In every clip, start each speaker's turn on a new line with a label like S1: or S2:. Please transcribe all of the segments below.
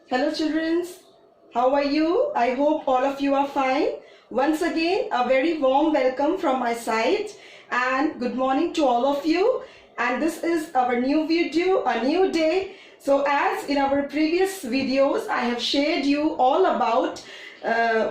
S1: Hello children, how are you? I hope all of you are fine. Once again, a very warm welcome from my side and good morning to all of you. And this is our new video, a new day. So as in our previous videos, I have shared you all about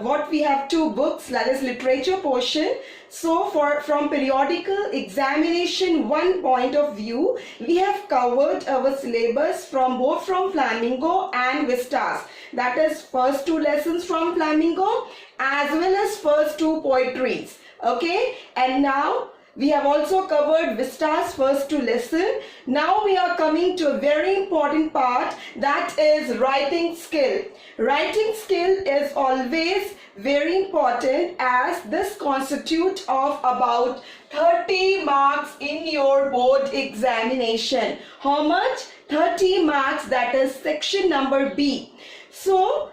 S1: what we have two books, that is literature portion. So from periodical examination one point of view, we have covered our syllabus from both from Flamingo and Vistas. That is first two lessons from Flamingo as well as first two poetries. Okay, and now we have also covered Vista's first two lessons. Now we are coming to a very important part, that is writing skill. Writing skill is always very important as this constitutes of about 30 marks in your board examination. How much? 30 marks, that is section number B. So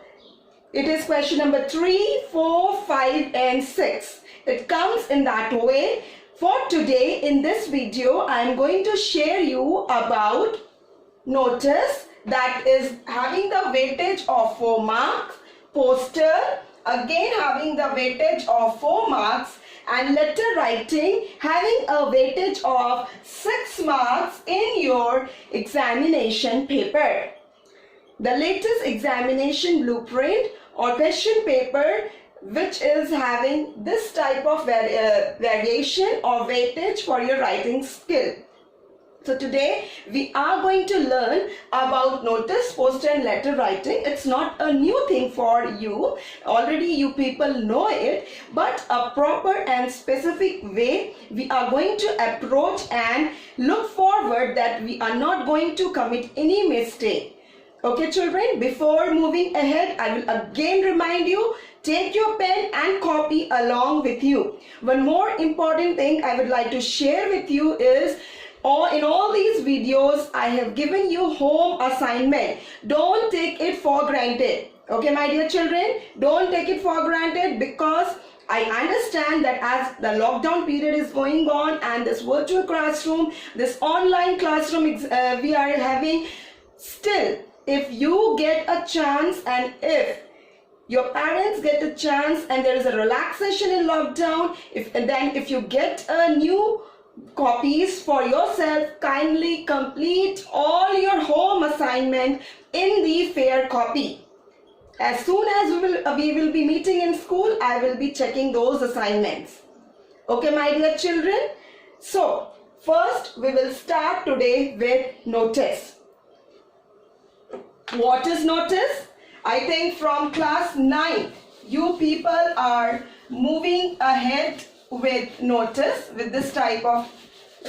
S1: it is question number 3, 4, 5 and 6. It comes in that way. For today in this video, I am going to share you about notice, that is having the weightage of 4 marks, poster again having the weightage of 4 marks, and letter writing having a weightage of 6 marks in your examination paper. The latest examination blueprint or question paper which is having this type of variation or weightage for your writing skill. So today we are going to learn about notice, poster and letter writing. It's not a new thing for you. Already you people know it, but a proper and specific way we are going to approach and look forward that we are not going to commit any mistake. Okay children, before moving ahead, I will again remind you, take your pen and copy along with you. One more important thing I would like to share with you is, in all these videos, I have given you home assignment. Don't take it for granted. Okay, my dear children, don't take it for granted, because I understand that as the lockdown period is going on and this virtual classroom, this online classroom we are having, still, if you get a chance and if your parents get a chance and there is a relaxation in lockdown, if you get a new copies for yourself, kindly complete all your home assignment in the fair copy. As soon as we will be meeting in school, I will be checking those assignments. Okay, my dear children. So first we will start today with notice. What is notice? I think from class 9 you people are moving ahead with notice, with this type of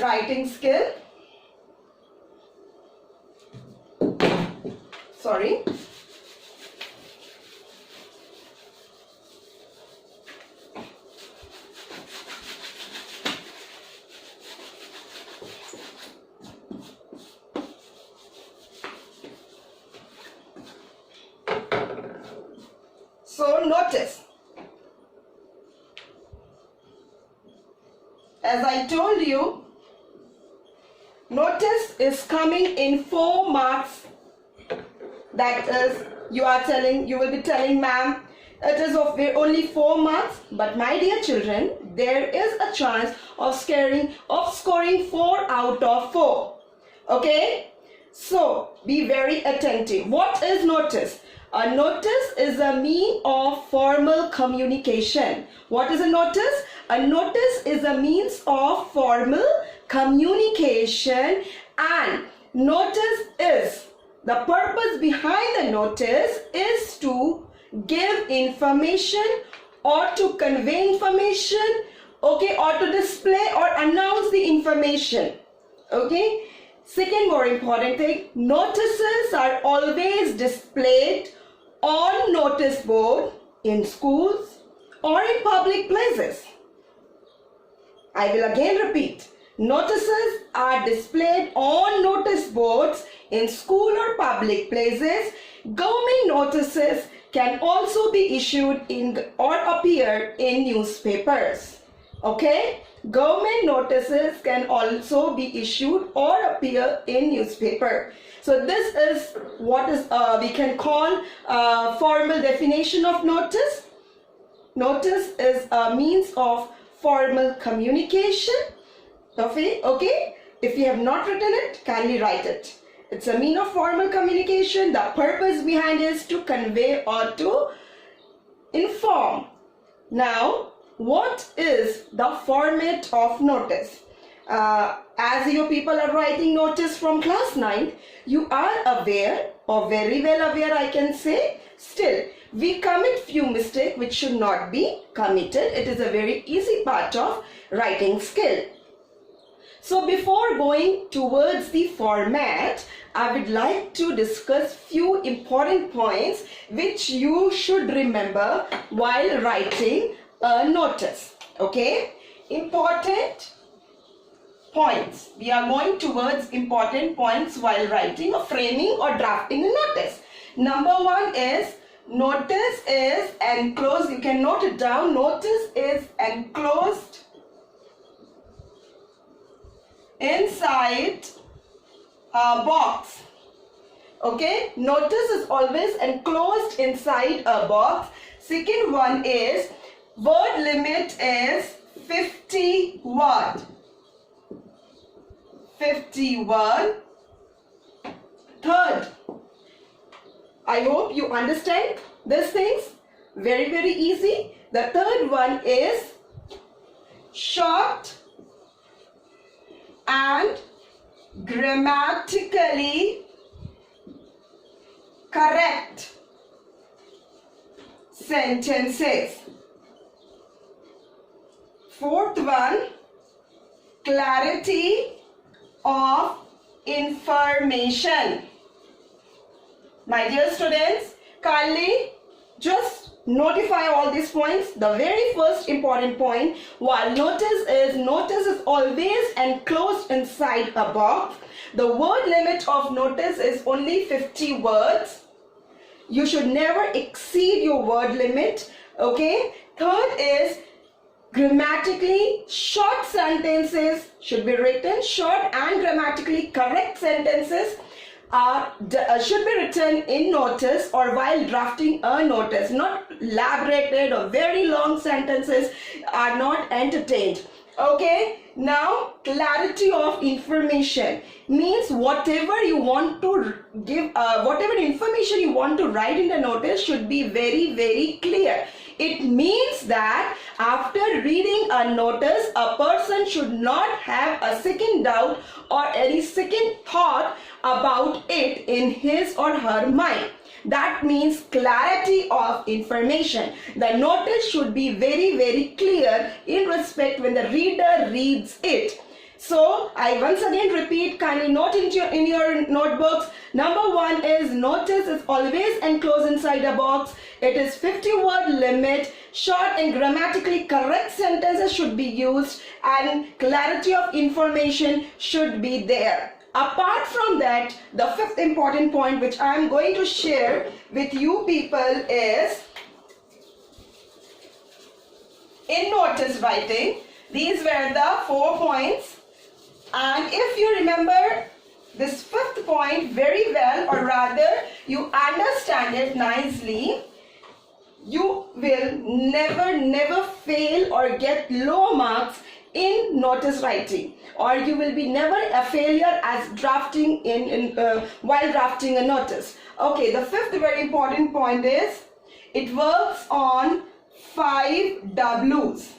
S1: writing skill. Sorry. So notice, as I told you, notice is coming in 4 marks. That is, you will be telling ma'am, it is of only 4 marks, but my dear children, there is a chance of scoring 4 out of 4. Okay, so be very attentive. What is notice? A notice is a means of formal communication. What is a notice? A notice is a means of formal communication, and notice is, the purpose behind the notice is to give information or to convey information, okay, or to display or announce the information. Okay. Second more important thing, notices are always displayed on notice board in schools or in public places. I will again repeat, notices are displayed on notice boards in school or public places. Government notices can also be issued in or appear in newspapers. Okay, Government notices can also be issued or appear in newspaper. So this is what is we can call formal definition of notice. Notice is a means of formal communication. Okay? If you have not written it, kindly write it. It's a mean of formal communication. The purpose behind it is to convey or to inform. Now, what is the format of notice? As you people are writing notice from class 9th, you are aware, or very well aware I can say, still we commit few mistakes which should not be committed. It is a very easy part of writing skill. So before going towards the format, I would like to discuss few important points which you should remember while writing a notice. Okay? Important points. We are going towards important points while writing or framing or drafting a notice. Number one is notice is enclosed. You can note it down. Notice is enclosed inside a box. Okay, notice is always enclosed inside a box. Second one is word limit is 50 word. 50 word. Third, I hope you understand these things. Very, very easy. The third one is short and grammatically correct sentences. Fourth one, clarity of information. My dear students, kindly just notify all these points. The very first important point, while notice is always enclosed inside a box. The word limit of notice is only 50 words. You should never exceed your word limit. Okay. Third is grammatically short sentences should be written. Short and grammatically correct sentences should be written in notice or while drafting a notice. Not elaborated or very long sentences are not entertained. Okay, now clarity of information means whatever you want to give, whatever information you want to write in the notice should be very, very clear. It means that after reading a notice, a person should not have a second doubt or any second thought about it in his or her mind. That means clarity of information. The notice should be very, very clear in respect when the reader reads it. So, I once again repeat, kindly note in your notebooks. Number one is notice is always enclosed inside a box. It is 50 word limit. Short and grammatically correct sentences should be used and clarity of information should be there. Apart from that, the fifth important point which I am going to share with you people is in notice writing. These were the 4 points. And if you remember this fifth point very well, or rather you understand it nicely, you will never fail or get low marks in notice writing, or you will be never a failure as drafting while drafting a notice. Okay, the fifth very important point is it works on 5 W's.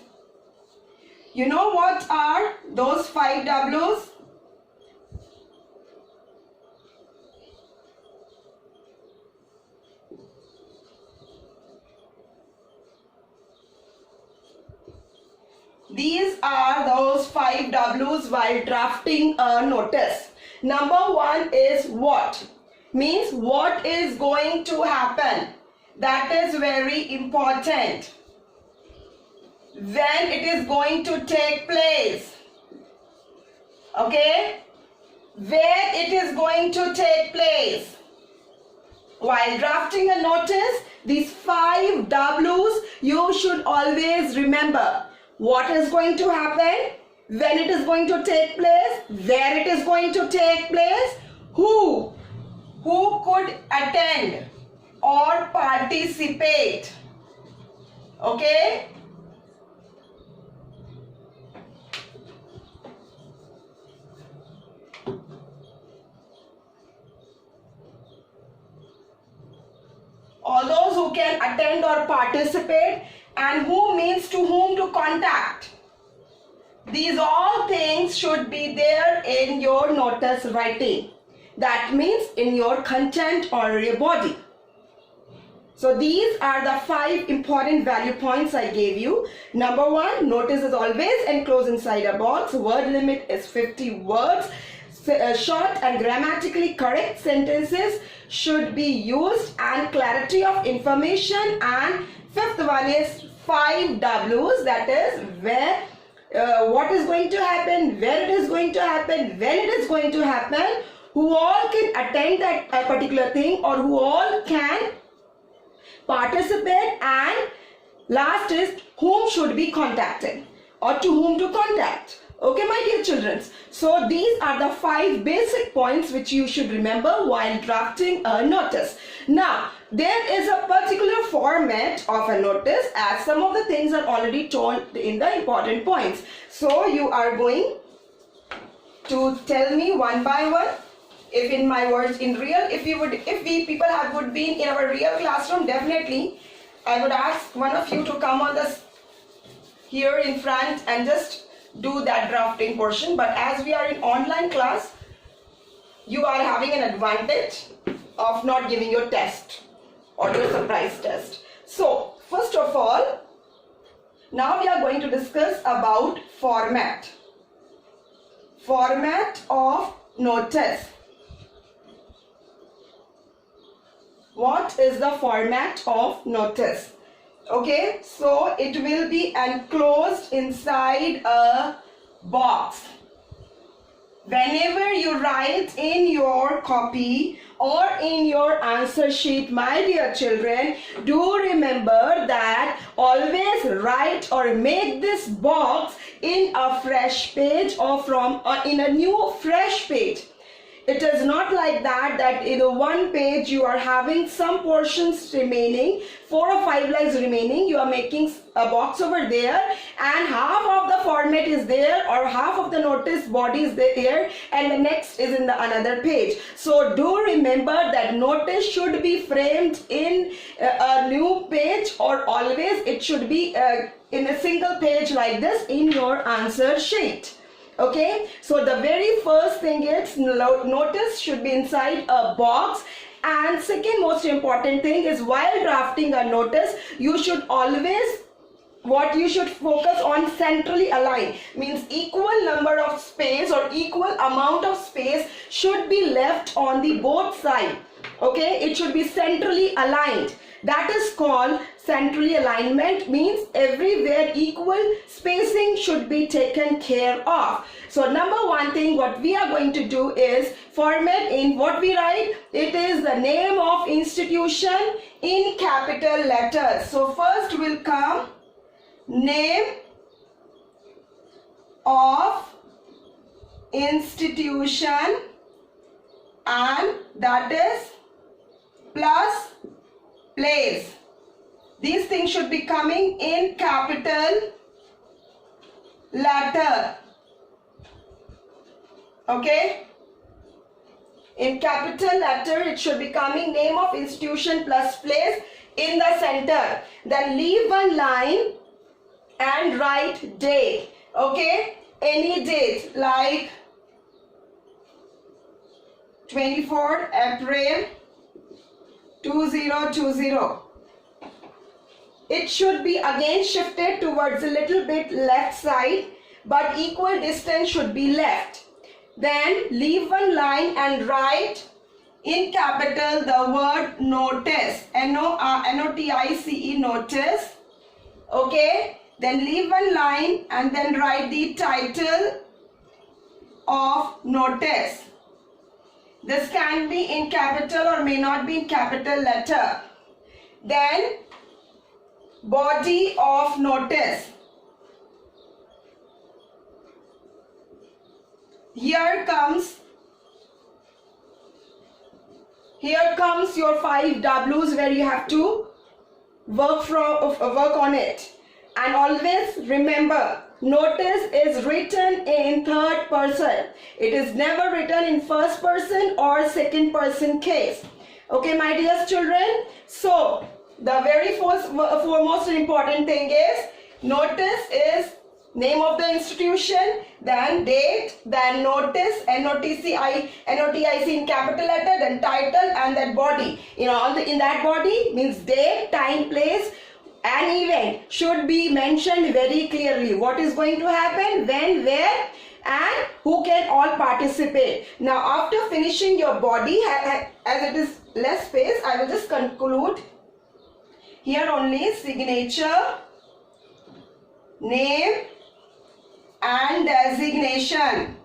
S1: You know what are those 5 W's? These are those 5 W's while drafting a notice. Number one is what? Means what is going to happen. That is very important. When it is going to take place. Okay? Where it is going to take place. While drafting a notice, these 5 W's you should always remember. what is going to happen, when it is going to take place, where it is going to take place, who could attend or participate. Okay? All those who can attend or participate, and who means to whom to contact. These all things should be there in your notice writing. That means in your content or your body. So these are the 5 important value points I gave you. Number 1, notice is always enclosed inside a box. Word limit is 50 words. Short and grammatically correct sentences should be used, and clarity of information. And 5th one is 5 W's, that is where, what is going to happen, where it is going to happen, when it is going to happen, who all can attend that particular thing, or who all can participate, and last is whom should be contacted or to whom to contact. Okay, my dear children. So these are the 5 basic points which you should remember while drafting a notice. Now, there is a particular format of a notice, as some of the things are already told in the important points. So you are going to tell me one by one. If in my words, in real, if we people would be in our real classroom, definitely I would ask one of you to come on this here in front and just do that drafting portion. But as we are in online class, you are having an advantage of not giving your test or your surprise test. So first of all, now we are going to discuss about format of notice. What is the format of notice? Okay, so it will be enclosed inside a box. Whenever you write in your copy or in your answer sheet, my dear children, do remember that always write or make this box in a fresh page or in a new fresh page. It is not like that in a one page you are having some portions remaining, 4 or 5 lines remaining, you are making a box over there, and half of the format is there or half of the notice body is there, and the next is in the another page. So do remember that notice should be framed in a new page, or always it should be in a single page like this in your answer sheet. Okay, so the very first thing is notice should be inside a box. And second most important thing is, while drafting a notice, you should always, what you should focus on, centrally aligned, means equal number of space or equal amount of space should be left on the both sides. Okay, it should be centrally aligned. That is called centrally alignment, means everywhere equal spacing should be taken care of. So number 1 thing what we are going to do is format in what we write. It is the name of institution in capital letters. So first will come name of institution, and that is plus place. These things should be coming in capital letter. Okay, in capital letter it should be coming name of institution plus place in the center. Then leave one line and write date. Okay, any date like 24th April 2020. It should be again shifted towards a little bit left side, but equal distance should be left. Then leave one line and write in capital the word notice, N-O-T-I-C-E, notice. Okay, then leave one line and then write the title of notice. This can be in capital or may not be in capital letter. Then body of notice. here comes your 5 W's where you have to work on it. And always remember, notice is written in third person. It is never written in first person or second person case. Okay, my dear children. So the very foremost important thing is, notice is name of the institution, then date, then notice, NOTIC in capital letter, then title, and then body. In that body means date, time, place, and event should be mentioned very clearly. What is going to happen, when, where, and who can all participate. Now after finishing your body, as it is less space, I will just conclude here only: signature, name, and designation.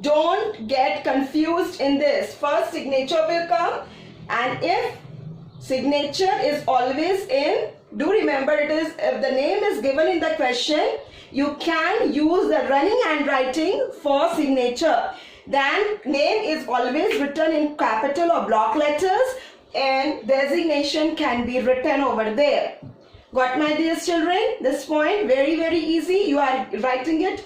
S1: Don't get confused in this. First signature will come, and if signature is always in, do remember, it is, if the name is given in the question, you can use the running handwriting for signature. Then name is always written in capital or block letters, and designation can be written over there. Got, my dear children? This point very easy. You are writing it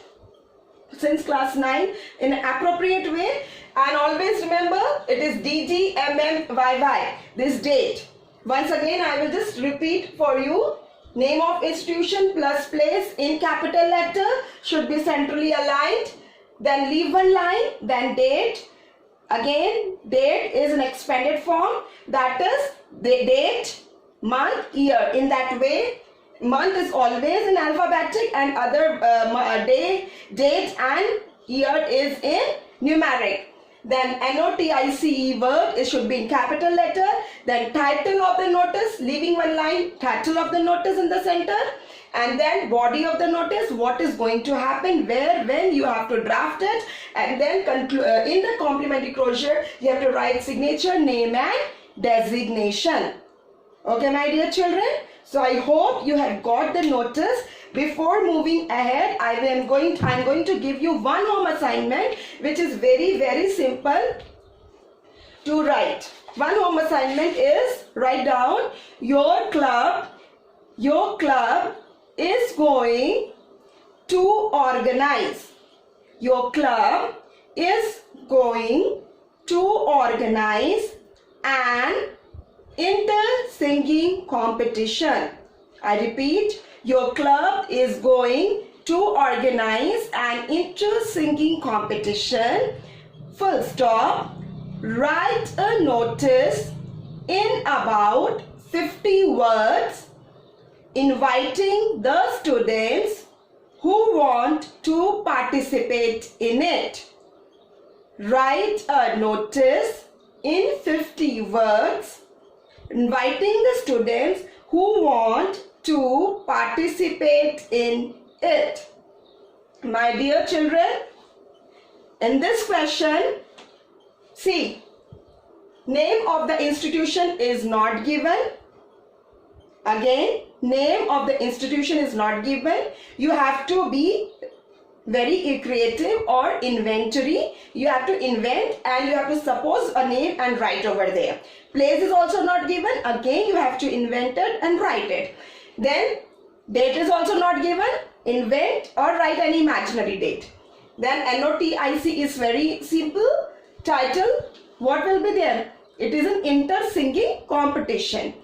S1: since class 9 in an appropriate way. And always remember, it is DDMMYY, this date. Once again, I will just repeat for you. Name of institution plus place in capital letter should be centrally aligned. Then leave one line, then date. Again, date is an expanded form. That is the date, month, year. In that way, month is always in alphabetic, and other date and year is in numeric. Then NOTICE word, it should be in capital letter. Then title of the notice, leaving one line, title of the notice in the center. And then body of the notice, what is going to happen, where, when, you have to draft it. And then in the complementary closure, you have to write signature, name, and designation. Okay, my dear children. So I hope you have got the notice. Before moving ahead, I'm going to give you one home assignment, which is very simple to write. One home assignment is, write down, your club is going to organize. Your club is going to organize an inter-singing competition. I repeat, your club is going to organize an inter-singing competition. Full stop. Write a notice in about 50 words inviting the students who want to participate in it. Write a notice in 50 words inviting the students who want to participate in it. My dear children, in this question, see, name of the institution is not given. Again, name of the institution is not given. You have to be very creative or inventory. You have to invent, and you have to suppose a name and write over there. Place is also not given. Again, you have to invent it and write it. Then date is also not given. Invent or write an imaginary date. Then NOTIC is very simple. Title, what will be there? It is an inter-singing competition.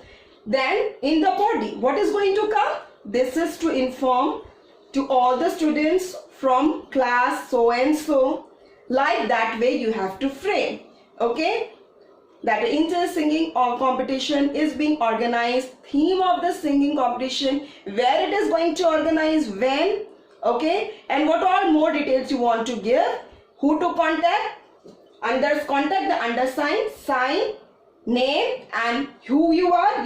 S1: Then in the body, what is going to come? This is to inform to all the students from class so and so. Like that way you have to frame. Okay? That inter-singing or competition is being organized. Theme of the singing competition, where it is going to organize, when, okay, and what all more details you want to give. Who to contact? Contact the undersigned, sign, name, and who you are.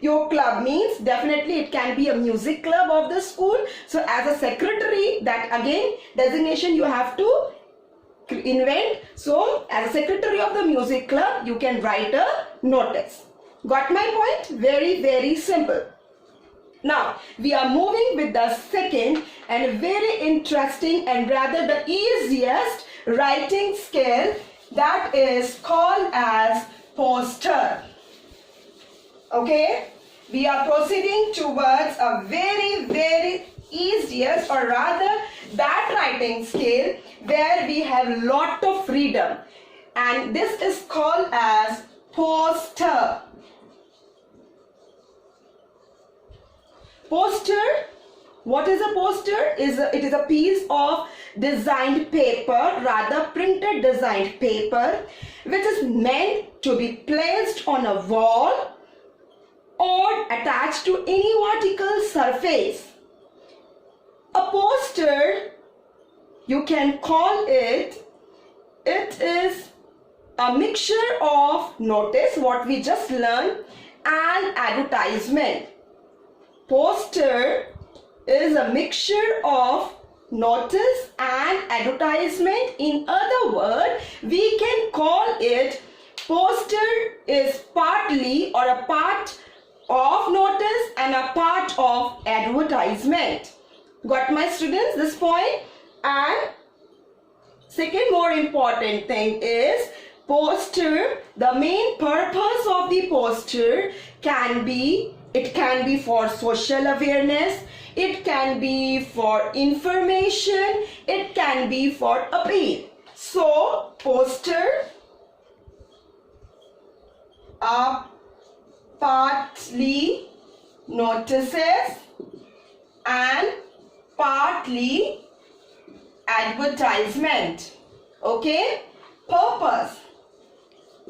S1: Your club means definitely it can be a music club of the school. So as a secretary, that again designation you have to invent. So as a secretary of the music club, you can write a notice. Got my point? Very simple. Now, we are moving with the second and very interesting and rather the easiest writing skill, that is called as poster. Okay, we are proceeding towards a very easiest or rather that writing skill where we have lot of freedom, and this is called as poster. Poster, what is a poster? It is a piece of designed paper, rather printed designed paper, which is meant to be placed on a wall or attached to any vertical surface. A poster, you can call it is a mixture of notice, what we just learned, and advertisement. Poster is a mixture of notice and advertisement. In other words, we can call it poster is partly or a part of notice and a part of advertisement. Got my students this point? And second more important thing is poster, the main purpose of the poster can be, it can be for social awareness, it can be for information, it can be for appeal. So, poster are partly notices and partly advertisement. Okay? Purpose.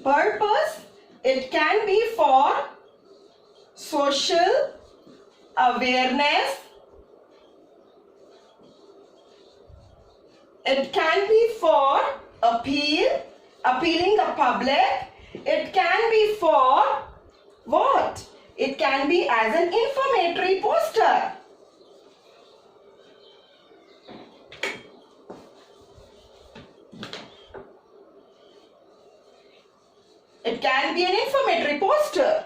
S1: Purpose, it can be for social awareness, it can be for appeal, appealing the public, it can be for what? It can be as an informatory poster. It can be an informatory poster.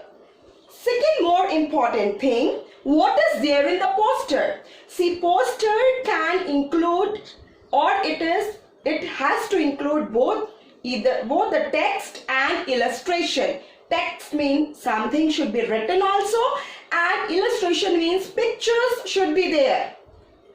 S1: Second more important thing, what is there in the poster? See, poster can include, or it has to include both the text and illustration. Text means something should be written also, and illustration means pictures should be there.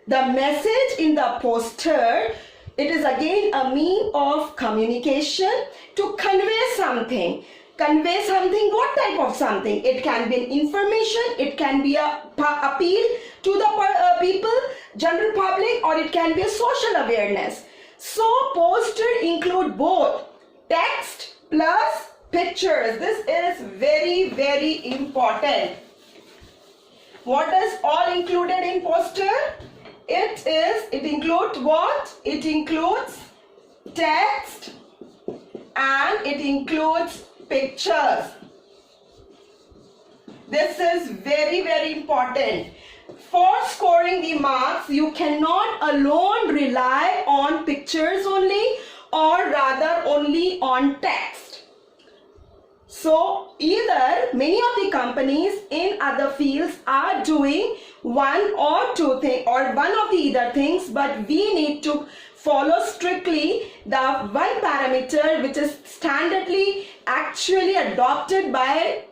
S1: The message in the poster, it is again a means of communication to convey something. Convey something, what type of something? It can be an information, it can be a appeal to the people, general public, or it can be a social awareness. So poster include both text plus pictures. This is very important. What is all included in poster? It includes what? It includes text and it includes pictures. This is very important. For scoring the marks, you cannot alone rely on pictures only, or rather only on text. So either many of the companies in other fields are doing one or two things, or one of the either things, but we need to follow strictly the one parameter which is standardly actually adopted by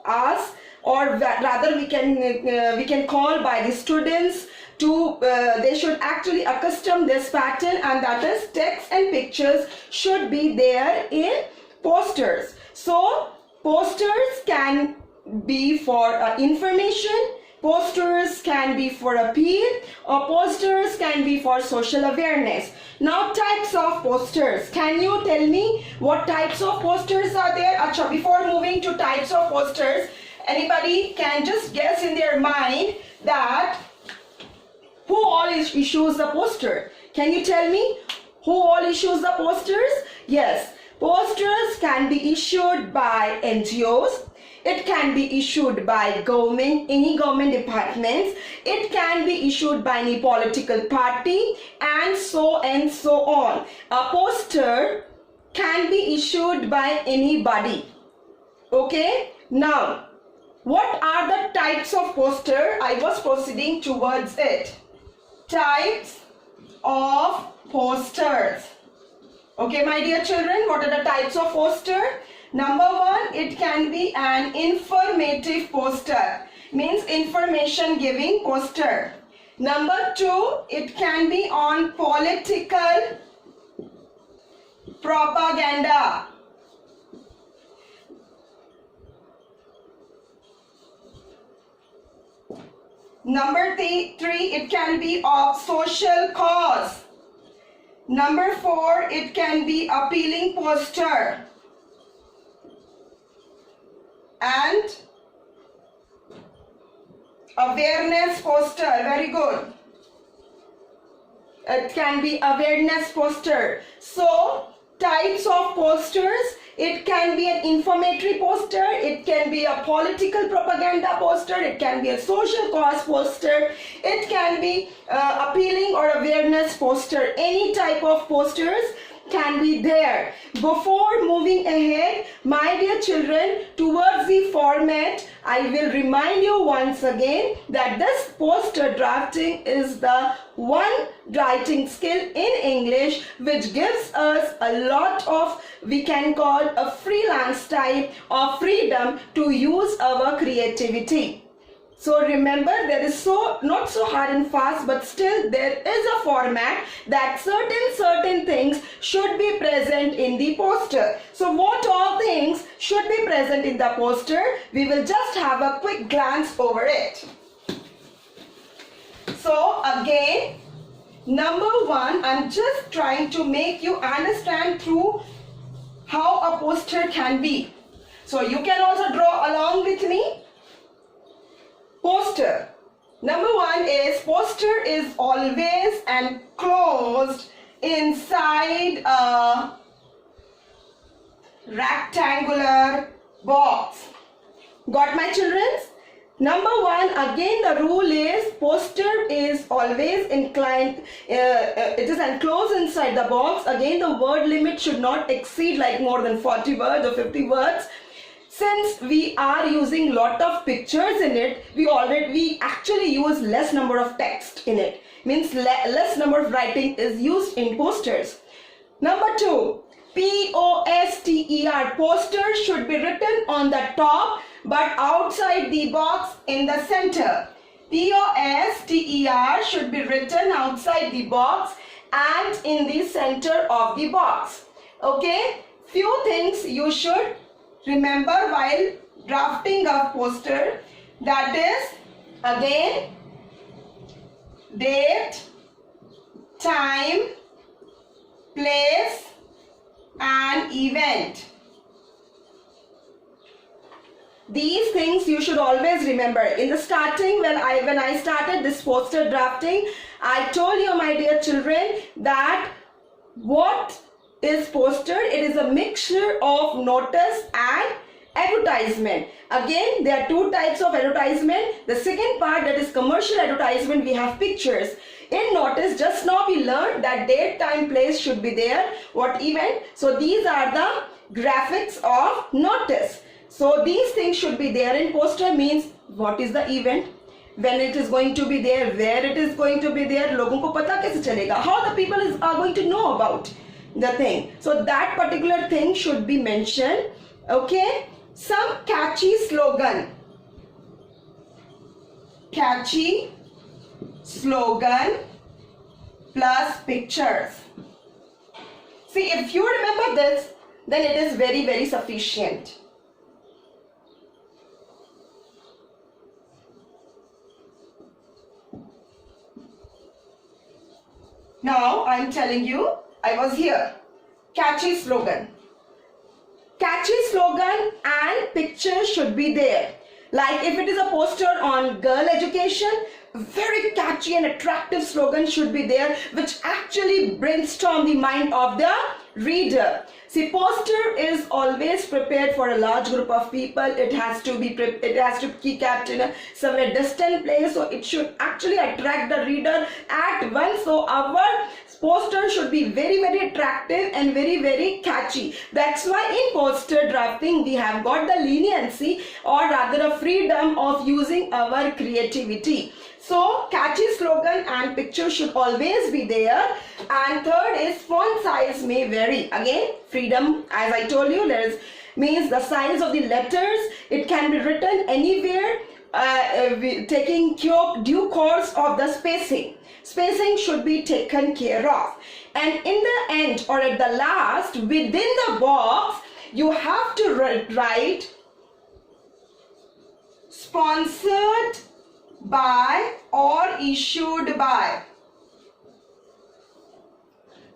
S1: us, or rather we can call by the students to they should actually accustom this pattern, and that is text and pictures should be there in posters. So posters can be for information, posters can be for appeal, or posters can be for social awareness. Now, types of posters. Can you tell me what types of posters are there? Acha, before moving to types of posters, anybody can just guess in their mind that who all issues the poster? Can you tell me who all issues the posters? Yes, posters can be issued by NGOs. It can be issued by government, any government departments. It can be issued by any political party, and so on. A poster can be issued by anybody. Okay? Now, What are the types of poster? I was proceeding towards it. Types of posters. Okay, my dear children, what are the types of poster? Number one, it can be an informative poster. Means information giving poster. Number two, it can be on political propaganda. Number three, it can be of social cause. Number four, it can be appealing poster. And awareness poster. Very good. It can be awareness poster. So, types of posters. It can be an informatory poster, it can be a political propaganda poster, it can be a social cause poster, it can be appealing or awareness poster. Any type of posters can be there. Before moving ahead, my dear children, towards the format, I will remind you once again that this poster drafting is the one writing skill in English which gives us a lot of, we can call a freelance type of freedom to use our creativity. So remember, there is not so hard and fast, but still there is a format that certain things should be present in the poster. So what all things should be present in the poster? We will just have a quick glance over it. So again, number one, I'm just trying to make you understand through how a poster can be. So you can also draw along with me. Poster. Number one is poster is always enclosed inside a rectangular box. Got my children? Number one, again the rule is poster is always inclined, it is enclosed inside the box. Again the word limit should not exceed like more than 40 words or 50 words. Since we are using lot of pictures in it, we actually use less number of text in it. Means less number of writing is used in posters. Number two, P-O-S-T-E-R, poster should be written on the top but outside the box in the center. P-O-S-T-E-R should be written outside the box and in the center of the box. Okay, few things you should remember while drafting a poster, that is again date, time, place and event. These things you should always remember. In the starting, when I started this poster drafting, I told you, my dear children, that what is poster? It is a mixture of notice and advertisement. Again, there are two types of advertisement. The second part, that is commercial advertisement, we have pictures. In notice, just now we learned that date, time, place should be there, what event. So these are the graphics of notice. So these things should be there in poster. Means what is the event, when it is going to be there, where it is going to be there, logon ko pata kaise chalega, how the people are going to know about the thing. So that particular thing should be mentioned. Okay, some catchy slogan. Catchy slogan plus pictures. See, if you remember this, then it is very, very sufficient. Now I am telling you, I was here. Catchy slogan. Catchy slogan and picture should be there. Like if it is a poster on girl education, very catchy and attractive slogan should be there, which actually brainstorm the mind of the reader. See, poster is always prepared for a large group of people. It has to be kept in a somewhere distant place, so it should actually attract the reader at once. So our Poster should be very, very attractive and very, very catchy. That's why in poster drafting we have got the leniency, or rather a freedom of using our creativity. So catchy slogan and picture should always be there. And third is font size may vary. Again, freedom, as I told you, means the size of the letters. It can be written anywhere, taking due course of the spacing. Spacing should be taken care of. And in the end, or at the last, within the box, you have to write sponsored by or issued by.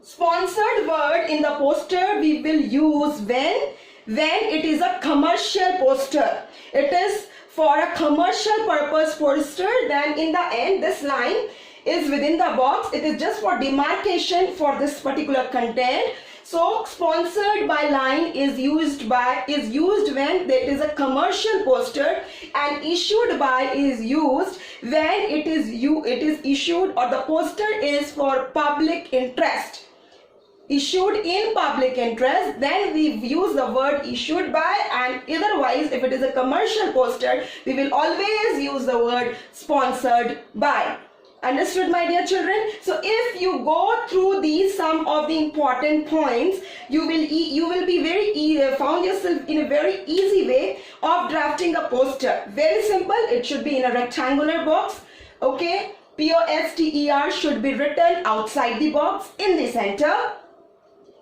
S1: Sponsored word in the poster we will use when it is a commercial poster. It is for a commercial purpose poster. Then in the end, this line is within the box. It is just for demarcation for this particular content. So sponsored by line is used when there is a commercial poster, and issued by is used when it is issued or the poster is for public interest. Issued in public interest, then we use the word issued by, and otherwise if it is a commercial poster we will always use the word sponsored by. Understood, my dear children? So if you go through these some of the important points, you will be found yourself in a very easy way of drafting a poster. Very simple. It should be in a rectangular box. Okay, POSTER should be written outside the box. In the center,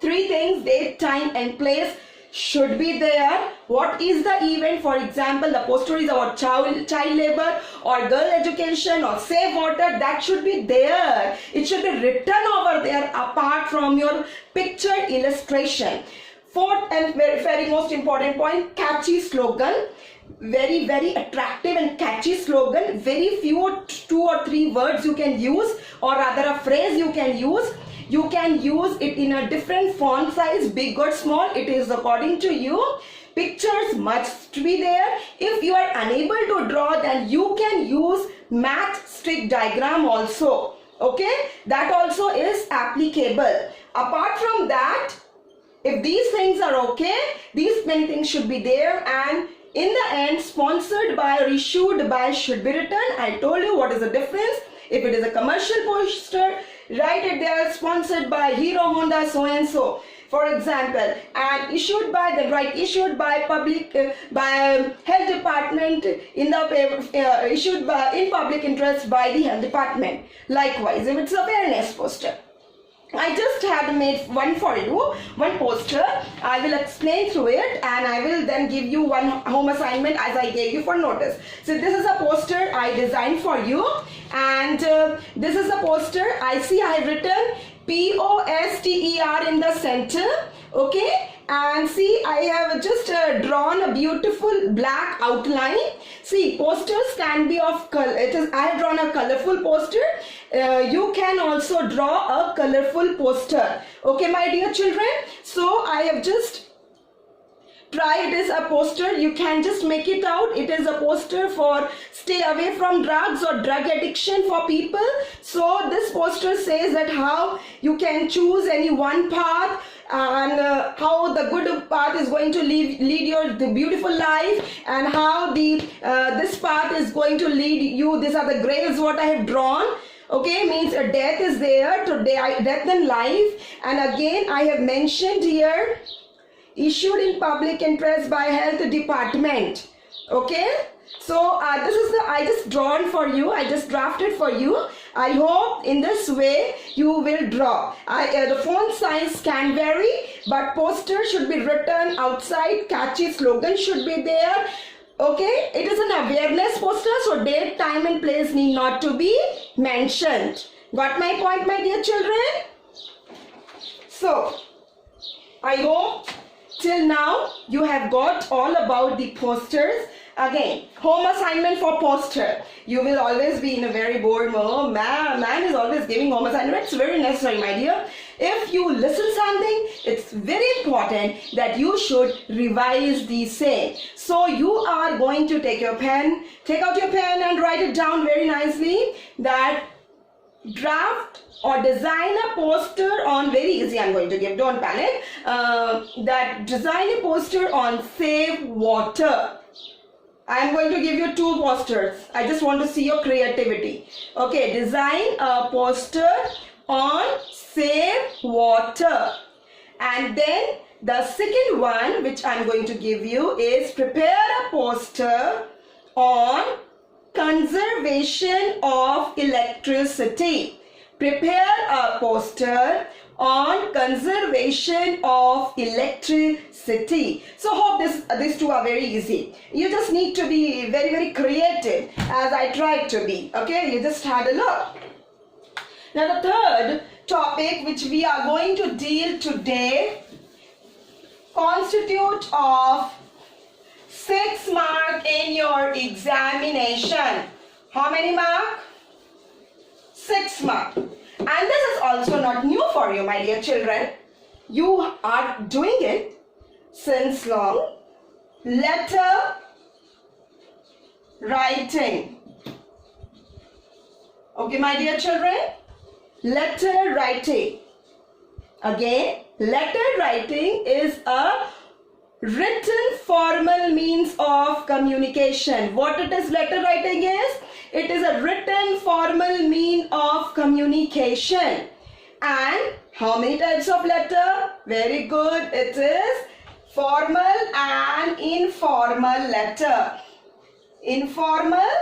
S1: three things: date, time and place should be there. What is the event? For example, the poster is about child labor or girl education or save water. That should be there. It should be written over there apart from your picture illustration. Fourth and very, very most important point, catchy slogan. Very, very attractive and catchy slogan. Very few, 2 or 3 words you can use, or rather a phrase you can use. You can use it in a different font size, big or small. It is according to you. Pictures must be there. If you are unable to draw, then you can use math stick diagram also. Okay, that also is applicable. Apart from that, if these things are okay, these many things should be there, and in the end, sponsored by or issued by should be written. I told you what is the difference. If it is a commercial poster, write it there, sponsored by Hero Honda so and so, for example, and issued by, then write issued by public by health department, in the issued by in public interest by the health department. Likewise, if it's a awareness poster, I just had made one for you, one poster. I will explain through it, and I will then give you one home assignment as I gave you for notice. So this is a poster I designed for you, and this is a poster. I see I have written POSTER in the center. Okay, and see I have just drawn a beautiful black outline. See, posters can be of color. I have drawn a colorful poster. You can also draw a colorful poster. Okay, my dear children. So I have just tried. It is a poster. You can just make it out. It is a poster for stay away from drugs or drug addiction for people. So this poster says that how you can choose any one path, and how the good path is going to lead the beautiful life, and how this path is going to lead you. These are the graves what I have drawn. Okay, means a death is there, death and life. And again I have mentioned here, issued in public interest by health department. Okay, so this is the I just drawn for you. I just drafted for you. I hope in this way you will draw. The font size can vary, but poster should be written outside. Catchy slogan should be there. Okay, it is an awareness poster, so date, time and place need not to be mentioned. Got my point, my dear children? So I hope till now you have got all about the posters. Again, home assignment for poster. You will always be in a very bored mode. Man is always giving home assignment. It's very necessary, my dear. If you listen something, it's very important that you should revise the same. So you are going to take out your pen and write it down very nicely, that draft or design a poster on, very easy I'm going to give, don't panic, that design a poster on save water. I'm going to give you 2 posters. I just want to see your creativity. Okay, design a poster on save water. And then the second one which I'm going to give you is prepare a poster on conservation of electricity. Prepare a poster on conservation of electricity. So hope these 2 are very easy. You just need to be very, very creative, as I tried to be. Okay, you just had a look. Now the third topic which we are going to deal today constitute of 6 marks in your examination. How many marks? 6 marks. And this is also not new for you, my dear children. You are doing it since long. Letter writing. Okay, my dear children. Letter writing. Again, letter writing is a written formal means of communication. What it is, letter writing is? It is a written formal mean of communication. And how many types of letter? Very good. It is formal and informal letter. Informal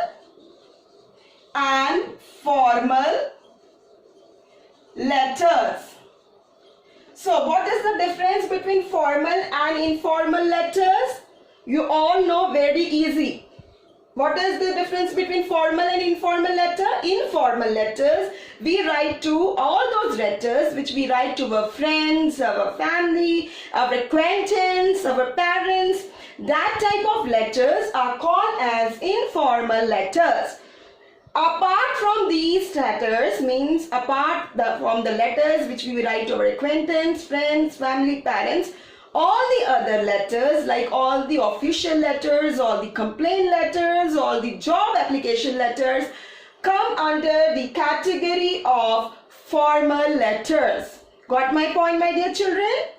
S1: and formal letters. So what is the difference between formal and informal letters? You all know, very easy. What is the difference between formal and informal letter? Informal letters, we write to all those letters which we write to our friends, our family, our acquaintance, our parents. That type of letters are called as informal letters. Apart from these letters, means apart from the letters which we write to our acquaintance, friends, family, parents, all the other letters, like all the official letters, all the complaint letters, all the job application letters, come under the category of formal letters. Got my point, my dear children?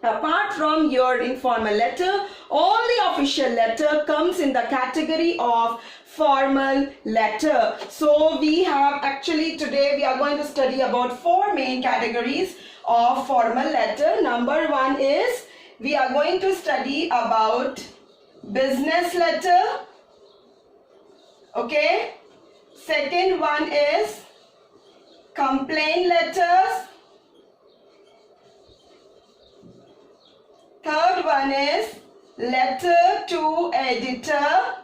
S1: Apart from your informal letter, all the official letter comes in the category of formal letter. So we have today we are going to study about 4 main categories of formal letter. Number 1 is we are going to study about business letter. Okay. Second one is complaint letters. Third one is letter to editor.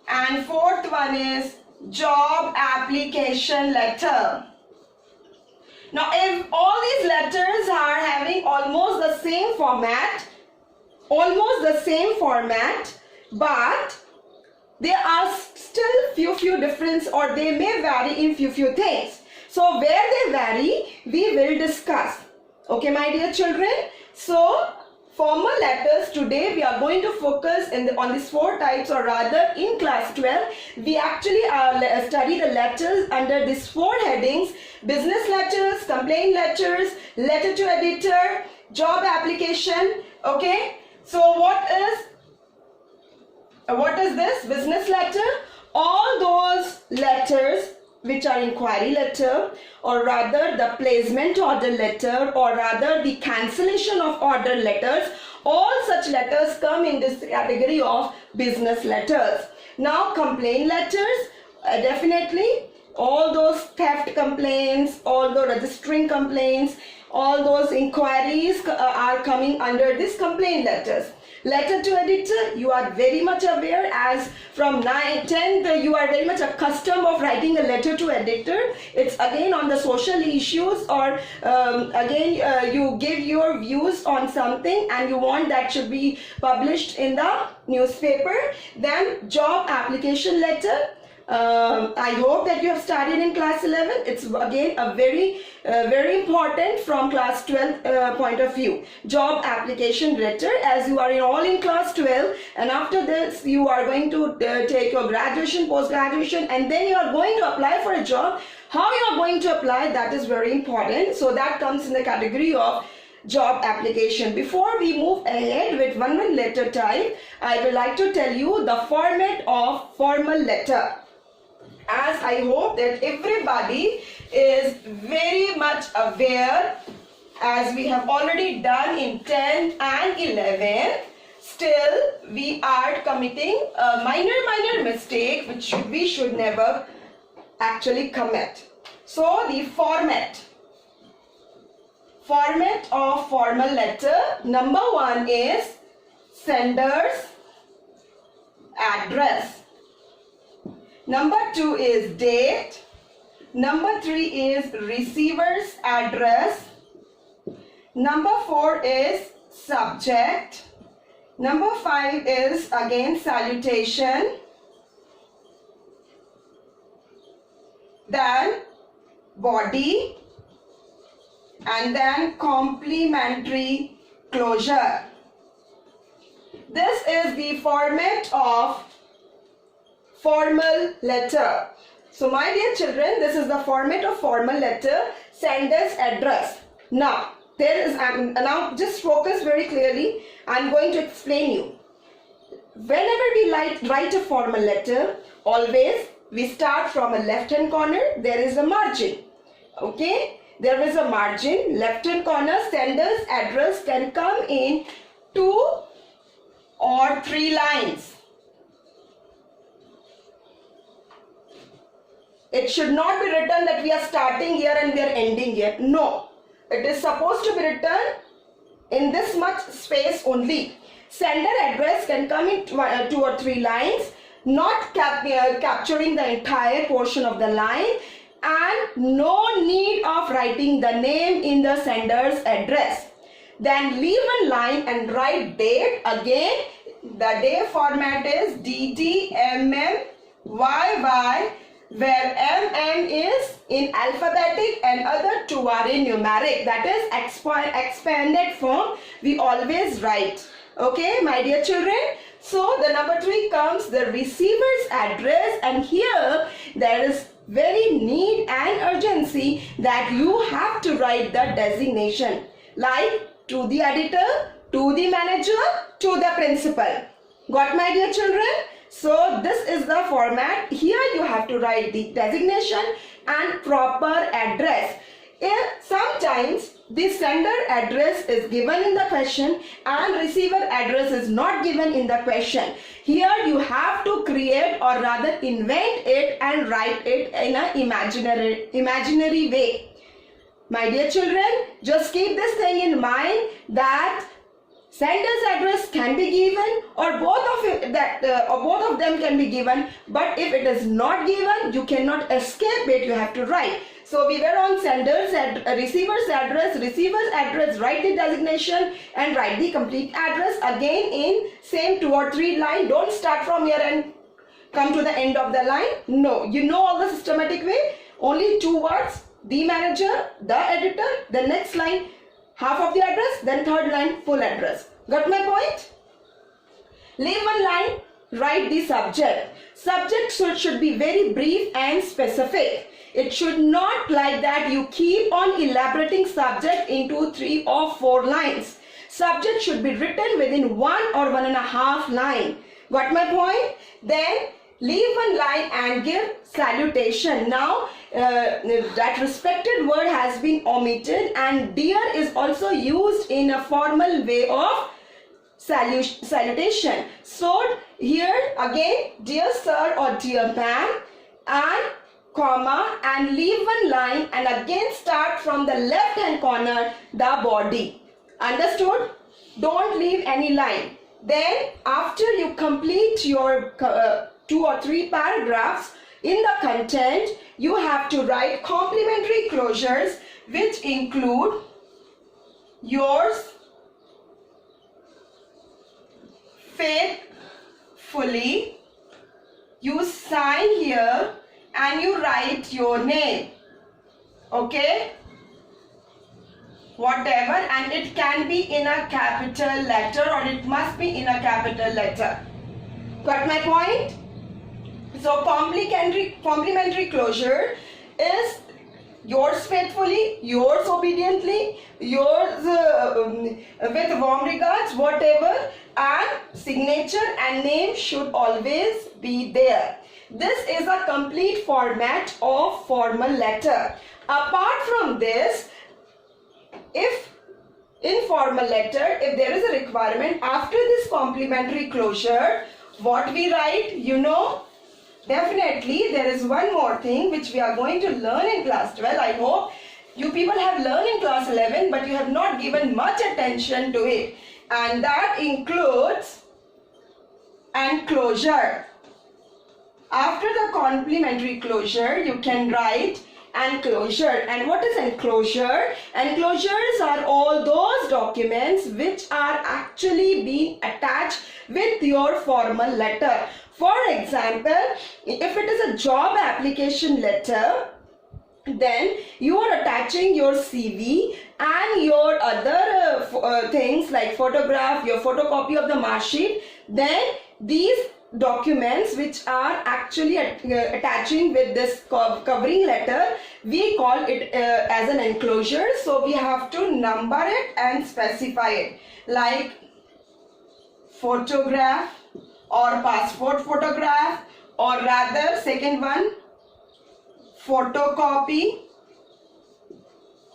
S1: And fourth one is job application letter. Now, if all these letters are having almost the same format, but there are still few difference, or they may vary in few things. So where they vary, we will discuss. Okay, my dear children. So formal letters, today we are going to focus on these 4 types, or rather in class 12 we actually study the letters under these 4 headings: business letters, complaint letters, letter to editor, job application. Okay, so what is this business letter? All those letters which are inquiry letter, or rather the placement order letter, or rather the cancellation of order letters, all such letters come in this category of business letters. Now complaint letters, definitely all those theft complaints, all the registering complaints, all those inquiries are coming under this complaint letters. Letter to editor, you are very much aware, as from 9th, 10th you are very much accustomed of writing a letter to editor. It's again on the social issues, or you give your views on something and you want that should be published in the newspaper. Then job application letter. I hope that you have studied in class 11. It's again a very important from class 12 point of view. Job application letter, as you are all in class 12, and after this you are going to take your graduation, post-graduation, and then you are going to apply for a job. How you are going to apply, that is very important. So that comes in the category of job application. Before we move ahead with one letter type, I would like to tell you the format of formal letter. As I hope that everybody is very much aware, as we have already done in 10 and 11, still we are committing a minor mistake which we should never actually commit. So the format of formal letter, number 1 is sender's address. Number 2 is date. Number 3 is receiver's address. Number 4 is subject. Number 5 is again salutation. Then body. And then complementary closure. This is the format of formal letter. So my dear children, this is the format of formal letter, sender's address. Now there is now just focus very clearly. I'm going to explain you. Whenever we write a formal letter, always we start from a left hand corner. There is a margin. Okay, there is a margin, left hand corner. Sender's address can come in 2 or 3 lines. It should not be written that we are starting here and we are ending here. No. It is supposed to be written in this much space only. Sender address can come in 2 or 3 lines, not capturing the entire portion of the line, and no need of writing the name in the sender's address. Then leave one line and write date. Again, the day format is DDMM YY, where MM is in alphabetic and other 2 are in numeric. That is expanded form we always write. Okay, my dear children. So the number 3 comes the receiver's address, and here there is very need and urgency that you have to write the designation, like to the editor, to the manager, to the principal. Got, my dear children? So this is the format. Here you have to write the designation and proper address. Sometimes the sender address is given in the question and receiver address is not given in the question. Here you have to create, or rather invent it and write it in an imaginary way. My dear children, just keep this thing in mind that sender's address can be given, or both of them can be given, but if it is not given, you cannot escape it. You have to write. So we were on receiver's address, write the designation and write the complete address. Again in same 2 or 3 line. Don't start from here and come to the end of the line. No, you know all the systematic way. Only 2 words: the manager, the editor, the next line half of the address, then 3rd line full address. Got my point? Leave one line, write the subject. Subject should be very brief and specific. It should not like that you keep on elaborating subject into 3 or 4 lines. Subject should be written within 1 or 1.5 line. Got my point? Then leave one line and give salutation. Now that respected word has been omitted, and dear is also used in a formal way of salutation. So here again, dear sir or dear ma'am, and comma, and leave one line, and again start from the left hand corner the body. Understood? Don't leave any line. Then after you complete your 2 or 3 paragraphs in the content, you have to write complementary closures, which include yours faithfully. You sign here and you write your name. Okay? Whatever, and it can be in a capital letter or it must be in a capital letter. Got my point? So complementary closure is yours faithfully, yours obediently, yours with warm regards, whatever, and signature and name should always be there. This is a complete format of formal letter. Apart from this, if informal letter, if there is a requirement after this complimentary closure, what we write, you know, definitely there is one more thing which we are going to learn in class 12. I hope you people have learned in class 11, but you have not given much attention to it, and that includes enclosure. After the complimentary closure, you can write enclosure. And what is enclosure? Enclosures are all those documents which are actually being attached with your formal letter. For example, if it is a job application letter, then you are attaching your CV and your other things like photograph, your photocopy of the mark sheet. Then these documents which are actually attaching with this covering letter, we call it as an enclosure. So we have to number it and specify it, like photograph or passport photograph, or rather second one, photocopy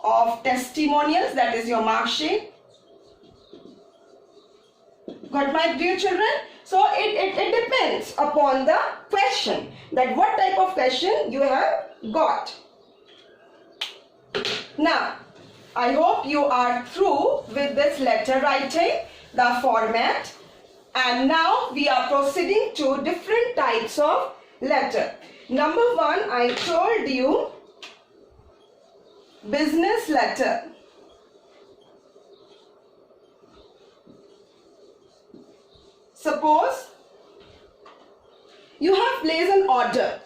S1: of testimonials, that is your mark sheet. Got my dear children? So it depends upon the question, that what type of question you have got. Now, I hope you are through with this letter writing, the format, and now we are proceeding to different types of letter. Number one, I told you, business letter. Suppose you have placed an order,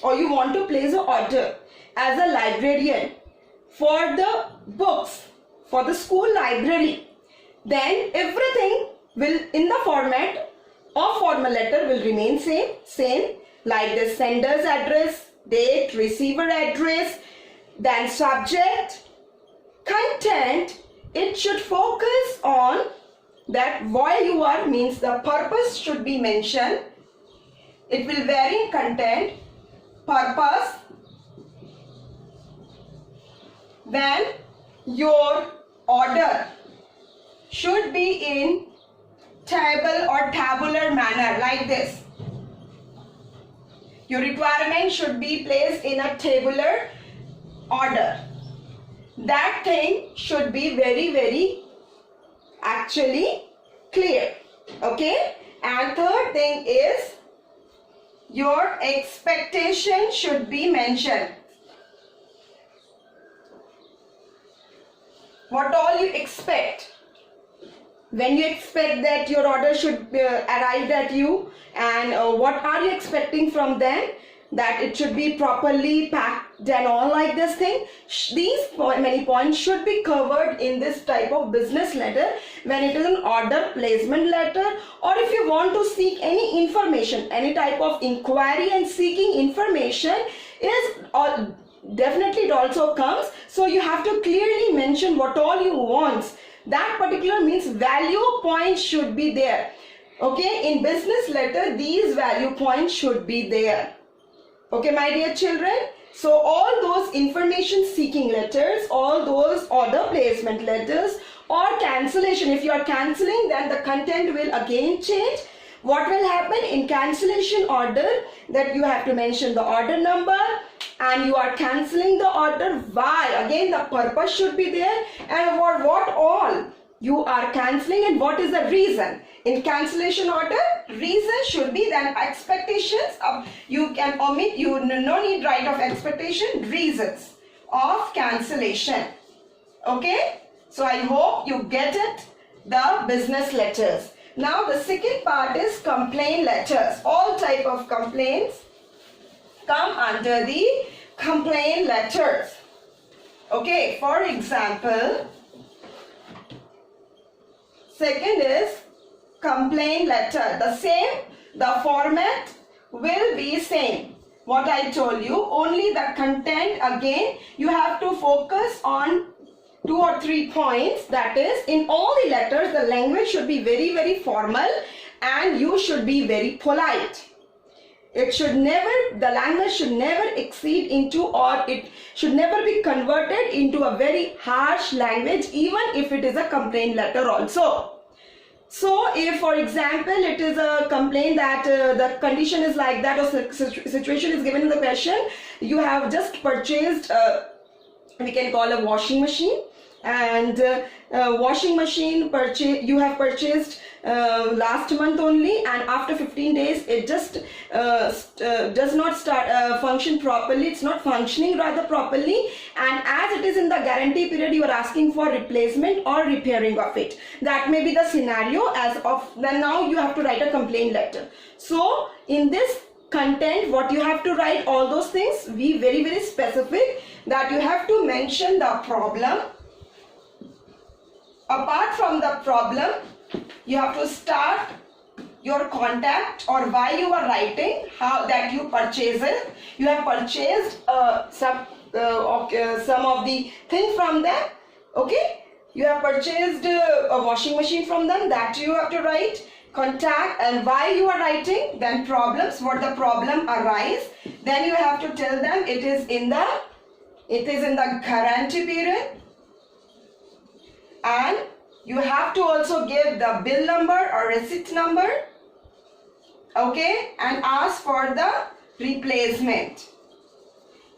S1: or you want to place an order as a librarian for the books for the school library. Then everything will in the format of formal letter will remain same like the sender's address, date, receiver address, then subject, content. It should focus on that why you are, means the purpose should be mentioned. It will vary in content, purpose. Then your order should be in table or tabular manner, like this. Your requirement should be placed in a tabular order. That thing should be very actually clear. Okay? And third thing is your expectation should be mentioned. What all you expect. When you expect that your order should arrive at you, and what are you expecting from them, that it should be properly packed and all like this thing. These many points should be covered in this type of business letter when it is an order placement letter, or if you want to seek any information, any type of inquiry and seeking information is definitely it also comes. So you have to clearly mention what all you want. That particular means value points should be there. Okay, in business letter these value points should be there. Okay, my dear children. So all those information seeking letters, all those order placement letters or cancellation, if you are cancelling, then the content will again change. What will happen in cancellation order, that you have to mention the order number, and you are cancelling the order, why, again the purpose should be there, and for what all you are cancelling and what is the reason. In cancellation order, reason should be, then expectations of, you can omit, you no need right of expectation, reasons of cancellation. Okay, so I hope you get it, the business letters. Now the second part is complaint letters. All type of complaints come under the complaint letters. Okay, for example, second is complaint letter. The format will be same. what I told you, only the content. Again, you have to focus on 2 or 3 points. That is, in all the letters, the language should be very, very formal and you should be very polite. It should never, the language should never exceed into, or it should never be converted into a very harsh language, even if it is a complaint letter also. So if, for example, it is a complaint that the condition is like that, or situation is given in the question, you have just purchased, we can call a washing machine, and washing machine you have purchased last month only, and after 15 days it just does not start function properly. It's not functioning rather properly, and as it is in the guarantee period, you are asking for replacement or repairing of it. That may be the scenario. As of then, now you have to write a complaint letter. So in this content, what you have to write, all those things, be very, very specific, that you have to mention the problem. Apart from the problem, you have to start your contact, or why you are writing, how that you purchase it. You have purchased some of the thing from them. Okay, you have purchased a washing machine from them. That you have to write. Contact and why you are writing. Then problems, what the problem arise. Then you have to tell them it is in the guarantee period. And you have to also give the bill number or receipt number, okay, and ask for the replacement.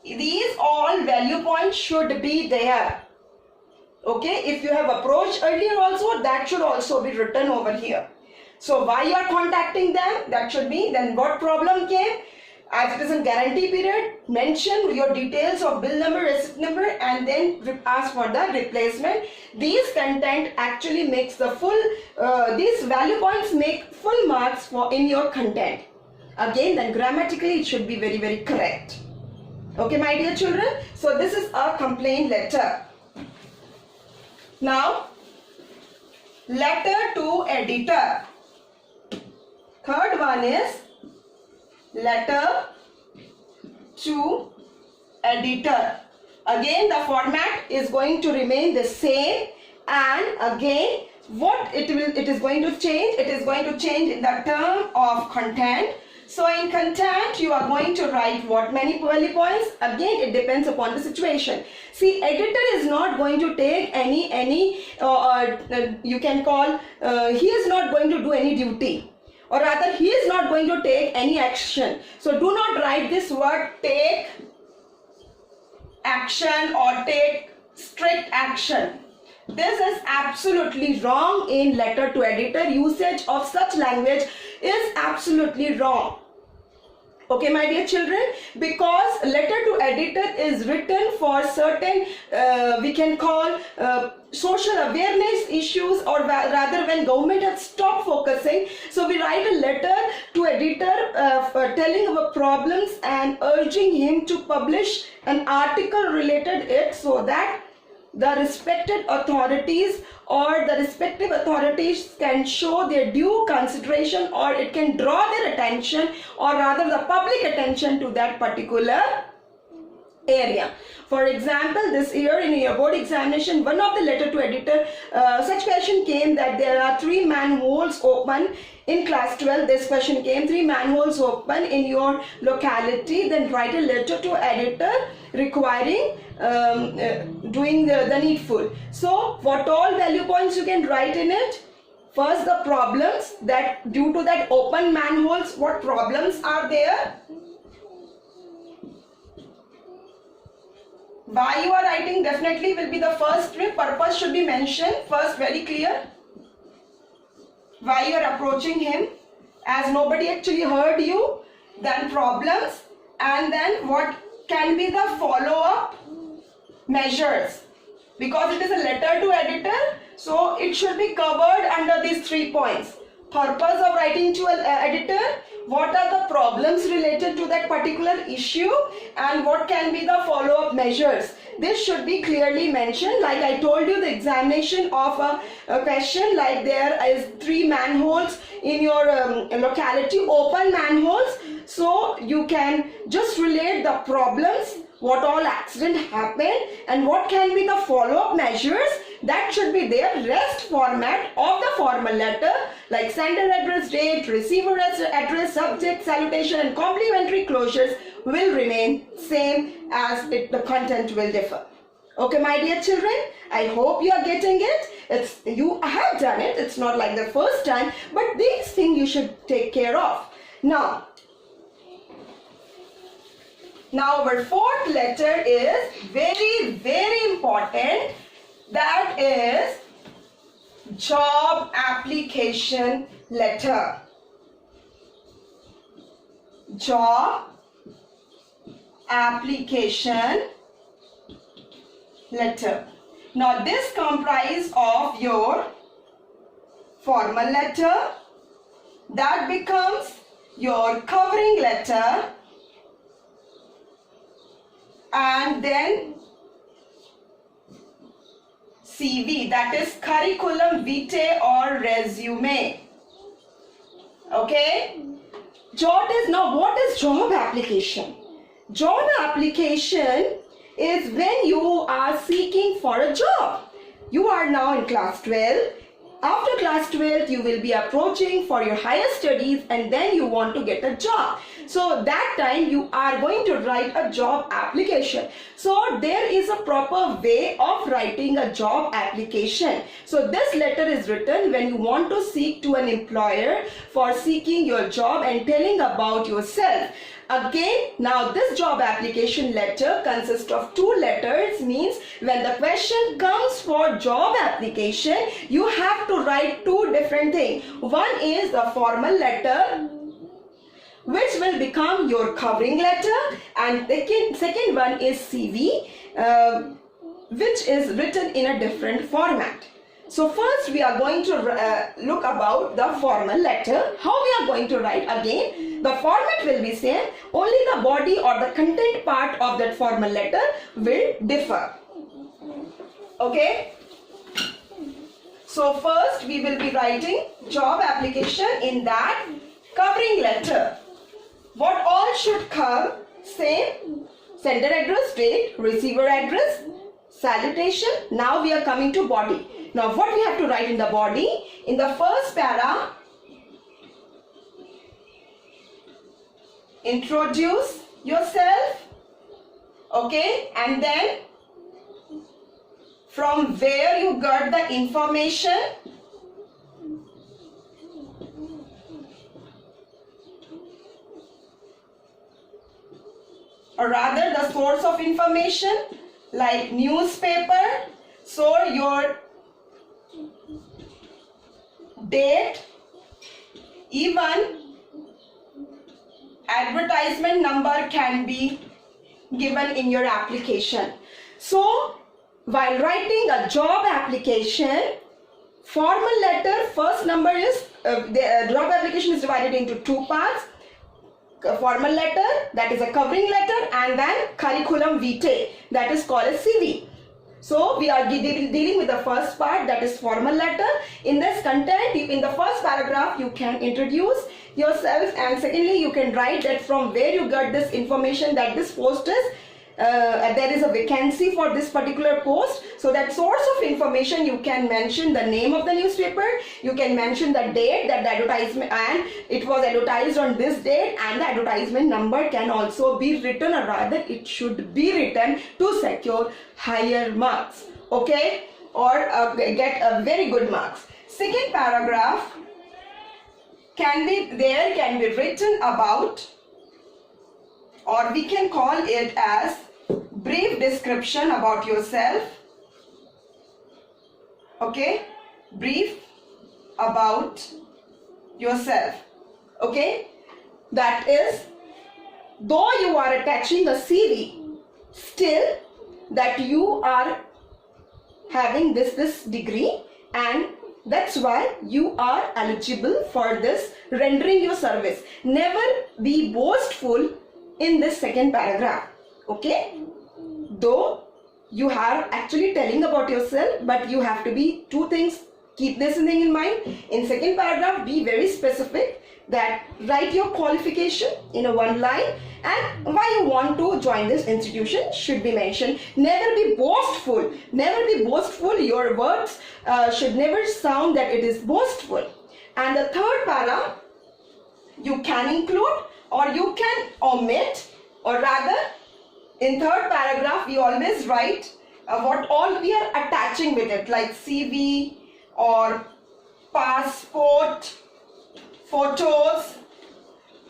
S1: These all value points should be there, okay. If you have approached earlier also, that should also be written over here. So why you are contacting them, that should be. Then what problem came, as it is in guarantee period, mention your details of bill number, receipt number, and then ask for the replacement. These content actually makes the full, these value points make full marks for in your content. Again, then grammatically it should be very, very correct. Okay, my dear children. So this is a complaint letter. Now, letter to editor. Third one is letter to editor. Again, the format is going to remain the same, and again, what it is going to change, it is going to change in the term of content. So in content, you are going to write what many value points. Again, it depends upon the situation. See, editor is not going to take any you can call, he is not going to do any duty, or rather he is not going to take any action. So do not write this word take action or take strict action. This is absolutely wrong in letter to editor. Usage of such language is absolutely wrong. Okay, my dear children, because letter to editor is written for certain, we can call social awareness issues, or rather when government has stopped focusing. So we write a letter to editor for telling our problems and urging him to publish an article related it, so that the respected authorities or the respective authorities can show their due consideration, or it can draw their attention, or rather the public attention to that particular area. For example, this year in your board examination, one of the letter to editor, such question came that there are 3 manholes open in class 12. This question came, 3 manholes open in your locality. Then write a letter to editor requiring doing the needful. So what all value points you can write in it? First, the problems, that due to that open manholes, what problems are there? Why you are writing definitely will be the first trip. Purpose should be mentioned first, very clear. Why you are approaching him, as nobody actually heard you. Then problems, and then what can be the follow-up measures. Because it is a letter to editor, so it should be covered under these 3 points. Purpose of writing to an editor, what are the problems related to that particular issue, and what can be the follow-up measures. This should be clearly mentioned. Like I told you, the examination of a question like there is 3 manholes in your locality, open manholes. So you can just relate the problems, what all accident happened, and what can be the follow-up measures that should be there. Rest format of the formal letter like sender address, date, receiver address, subject, salutation, and complementary closures will remain same as the content will differ. Okay, my dear children, I hope you are getting it. You have done it. It's not like the first time, but these things you should take care of. Now our fourth letter is very, very important. That is job application letter. Job application letter. Now this comprises of your formal letter, that becomes your covering letter, and then CV, that is curriculum vitae or resume. Okay? Now what is job application? Job application is when you are seeking for a job. You are now in class 12. After class 12, you will be approaching for your higher studies, and then you want to get a job. So that time you are going to write a job application. So there is a proper way of writing a job application. So this letter is written when you want to seek to an employer for seeking your job and telling about yourself. Again, now this job application letter consists of two letters, means when the question comes for job application, you have to write two different things. One is the formal letter, which will become your covering letter, and second one is CV, which is written in a different format. So first we are going to look about the formal letter. How we are going to write? Again, the format will be same, only the body or the content part of that formal letter will differ. Okay? So first we will be writing job application. In that covering letter, what all should come? Same, sender address, date, receiver address, salutation. Now we are coming to body. Now what we have to write in the body? In the first para, introduce yourself, okay, and then from where you got the information, or rather the source of information like newspaper, so your date, even advertisement number can be given in your application. So while writing a job application, formal letter, first number is the job application is divided into two parts. A formal letter, that is a covering letter, and then curriculum vitae, that is called a CV. So we are dealing with the first part, that is formal letter. In this content, in the first paragraph, you can introduce yourself, and secondly, you can write that from where you got this information that this post is, there is a vacancy for this particular post. So that source of information, you can mention the name of the newspaper, you can mention the date that the advertisement, and it was advertised on this date, and the advertisement number can also be written, or rather it should be written to secure higher marks, okay, or get a very good marks. Second paragraph can be written about, or we can call it as brief description about yourself, okay, brief about yourself, okay. That is, though you are attaching a CV, still that you are having this degree, and that's why you are eligible for this rendering your service. Never be boastful in this second paragraph, okay. Though you are actually telling about yourself, but you have to be two things Keep this thing in mind. In second paragraph, be very specific that write your qualification in a one line and why you want to join this institution should be mentioned. Never be boastful. Never be boastful. Your words should never sound that it is boastful. And the third para, you can include or you can omit, or rather in third paragraph we always write what all we are attaching with it, like CV or passport, photos.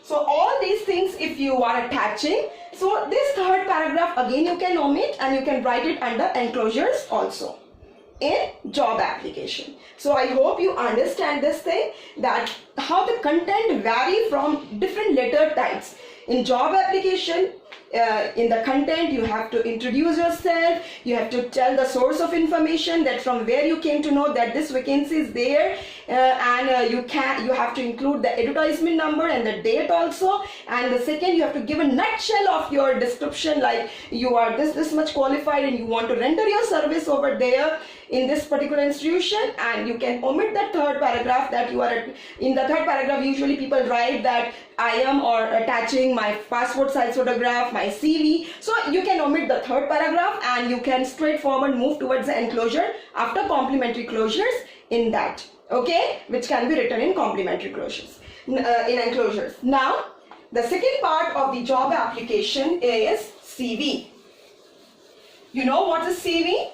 S1: So all these things if you are attaching. So this third paragraph again you can omit and you can write it under enclosures also in job application. So I hope you understand this thing, that how the content vary from different letter types. In job application, in the content you have to introduce yourself, you have to tell the source of information, that from where you came to know that this vacancy is there, and you have to include the advertisement number and the date also. And the second, you have to give a nutshell of your description, like you are this much qualified and you want to render your service over there in this particular institution. And you can omit the third paragraph, that you are in the third paragraph usually people write that I am or attaching my passport size photograph, my CV. So you can omit the third paragraph and you can straightforward move towards the enclosure after complementary closures in that, okay, which can be written in complementary closures, in enclosures. Now the second part of the job application is CV. You know what is CV?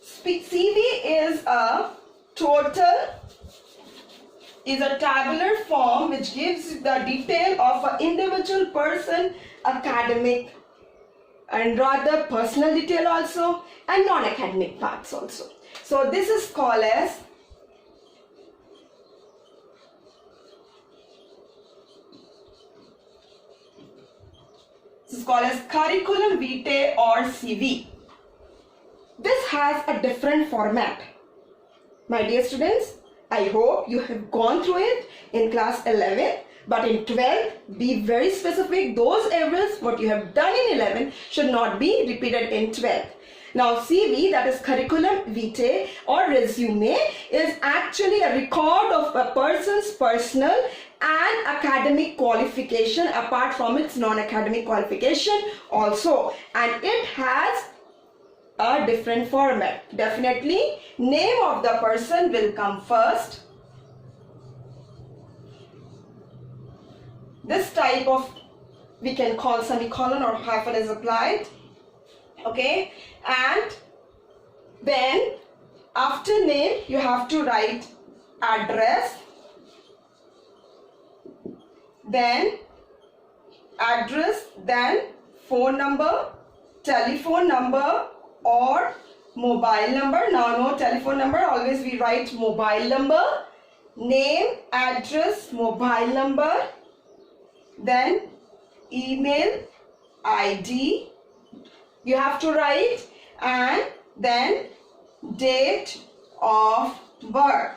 S1: CV is a tabular form which gives the detail of an individual person, academic and rather personal detail also, and non-academic parts also. So this is called as curriculum vitae or CV. This has a different format. My dear students, I hope you have gone through it in class 11, but in 12, be very specific. Those errors, what you have done in 11, should not be repeated in 12. Now CV, that is curriculum vitae or resume, is actually a record of a person's personal and academic qualification apart from its non-academic qualification also. And it has a different format. Definitely name of the person will come first. This type of, we can call semicolon or hyphen is applied, okay, and then after name you have to write address, then phone number, telephone number or mobile number. Now no telephone number, always we write mobile number, name, address, mobile number, then email ID you have to write, and then date of birth.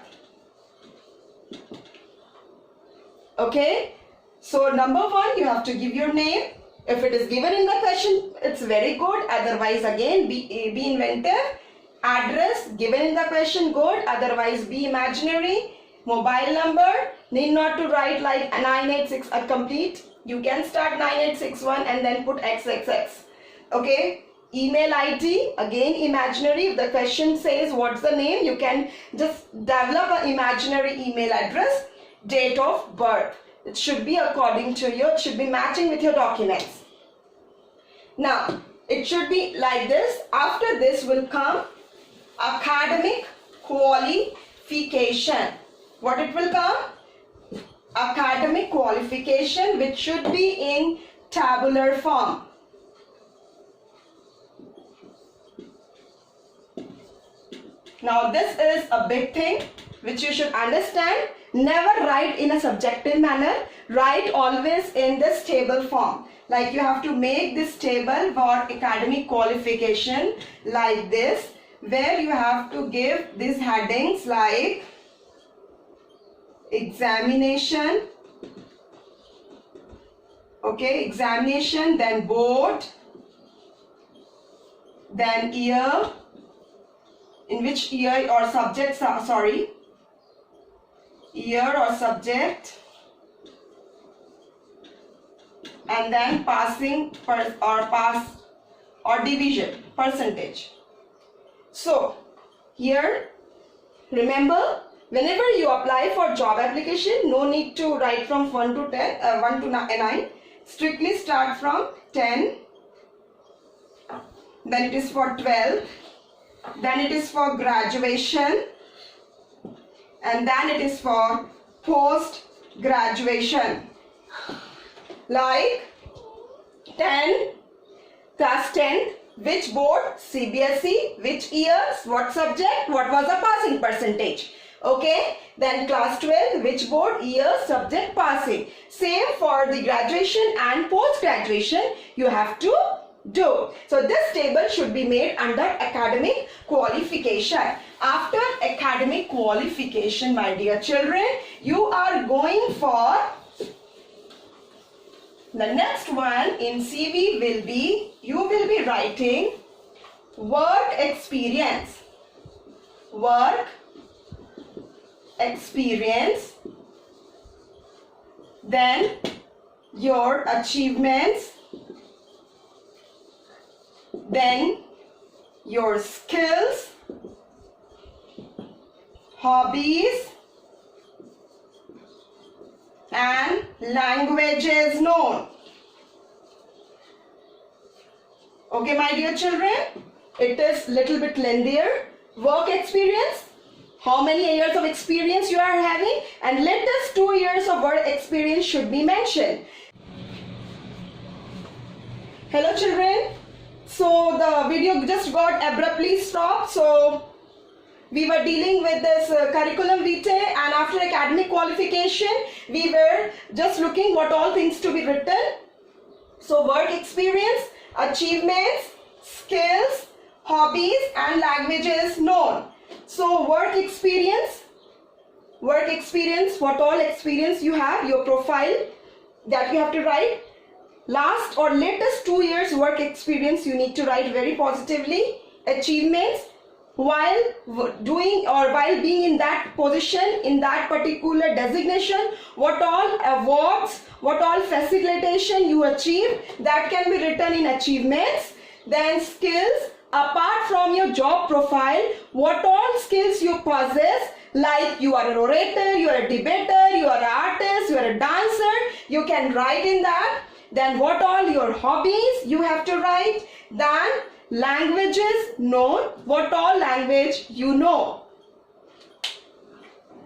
S1: Okay, so number one, you have to give your name. If it is given in the question, it's very good. Otherwise, again, be inventive. Address given in the question, good. Otherwise, be imaginary. Mobile number, need not to write like 986 complete. You can start 9861 and then put XXX. Okay. Email ID, again imaginary. If the question says what's the name, you can just develop an imaginary email address. Date of birth. It should be according to your, it should be matching with your documents. Now, it should be like this. After this will come academic qualification. What it will come? Academic qualification, which should be in tabular form. Now, this is a big thing which you should understand. Never write in a subjective manner. Write always in this table form. Like you have to make this table for academic qualification like this, where you have to give these headings like examination, okay, examination, then board, then year, in which year or subject, sorry, year or subject, and then passing pass or division percentage. So here remember, whenever you apply for job application, no need to write from 1 to 10, 1 to 9. Strictly start from 10, then it is for 12, then it is for graduation, and then it is for post graduation. Like 10, class 10, which board? CBSE, which years, what subject, what was the passing percentage? Okay, then class 12, which board, year, subject, passing. Same for the graduation and post graduation you have to do. So this table should be made under academic qualification. After academic qualification, my dear children, you are going for the next one in CV will be, you will be writing work experience. Work experience, then your achievements, then your skills, hobbies, and languages known. Okay, my dear children, it is little bit lengthier. Work experience, how many years of experience you are having, and latest 2 years of work experience should be mentioned. Hello children, so the video just got abruptly stopped. So we were dealing with this curriculum vitae, and after academic qualification we were just looking what all things to be written. So work experience, achievements, skills, hobbies, and languages known. So work experience, what all experience you have, your profile that you have to write. Last or latest 2 years work experience you need to write very positively. Achievements, while doing or while being in that position, in that particular designation, what all awards, what all facilitation you achieved, that can be written in achievements. Then skills, apart from your job profile, what all skills you possess, like you are an orator, you are a debater, you are an artist, you are a dancer, you can write in that. Then what all your hobbies you have to write. Then languages known, what all language you know.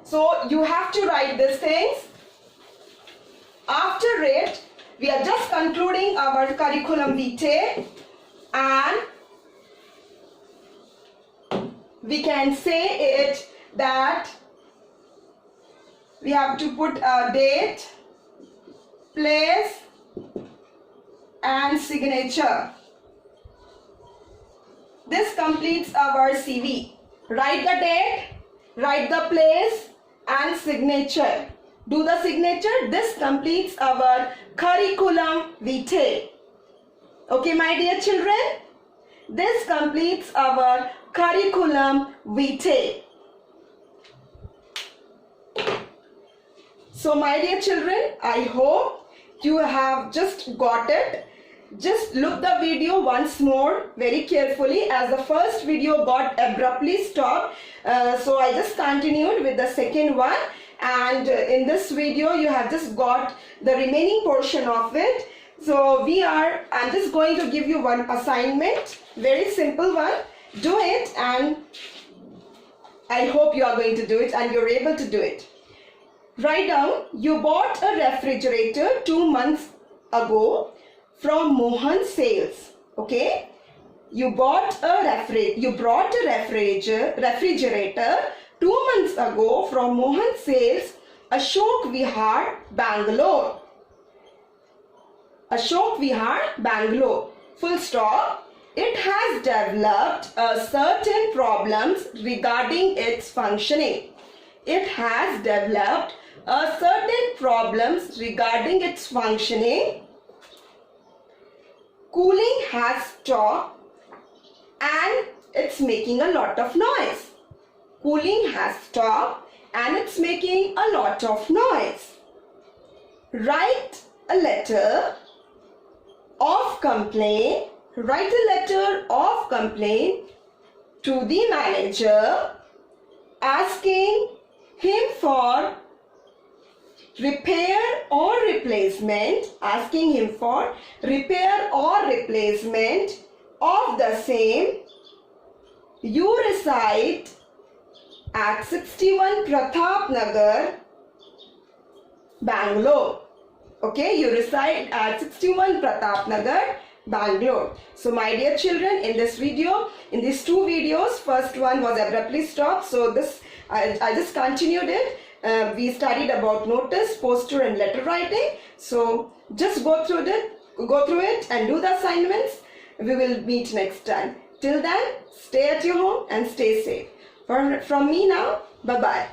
S1: So you have to write these things. After it, we are just concluding our curriculum vitae, and we can say it that we have to put a date, place, and signature. This completes our CV. Write the date, write the place, and signature. Do the signature. This completes our curriculum vitae. Okay, my dear children, this completes our curriculum vitae. So my dear children, I hope you have just got it. Just look the video once more very carefully, as the first video got abruptly stopped. So I just continued with the second one, and in this video you have just got the remaining portion of it. So I'm just going to give you one assignment, very simple one. Do it, and I hope you are going to do it and you're able to do it. Write down, you bought a refrigerator 2 months ago from Mohan Sales. Okay, you brought a refrigerator 2 months ago from Mohan Sales, Ashok Vihar, Bangalore. Ashok Vihar, Bangalore. Full stop. It has developed certain problems regarding its functioning. It has developed certain problems regarding its functioning. Cooling has stopped and it's making a lot of noise. Cooling has stopped and it's making a lot of noise. Write a letter of complaint. Write a letter of complaint to the manager asking him for repair or replacement, asking him for repair or replacement of the same. You reside at 61 Pratap Nagar, Bangalore. Okay, you reside at 61 Pratap Nagar, Bangalore. So my dear children, in this video, in these two videos, first one was abruptly stopped. So this, I just continued it. We studied about notice, poster and letter writing. So just go through it and do the assignments. We will meet next time. Till then, stay at your home and stay safe. From me now, bye-bye.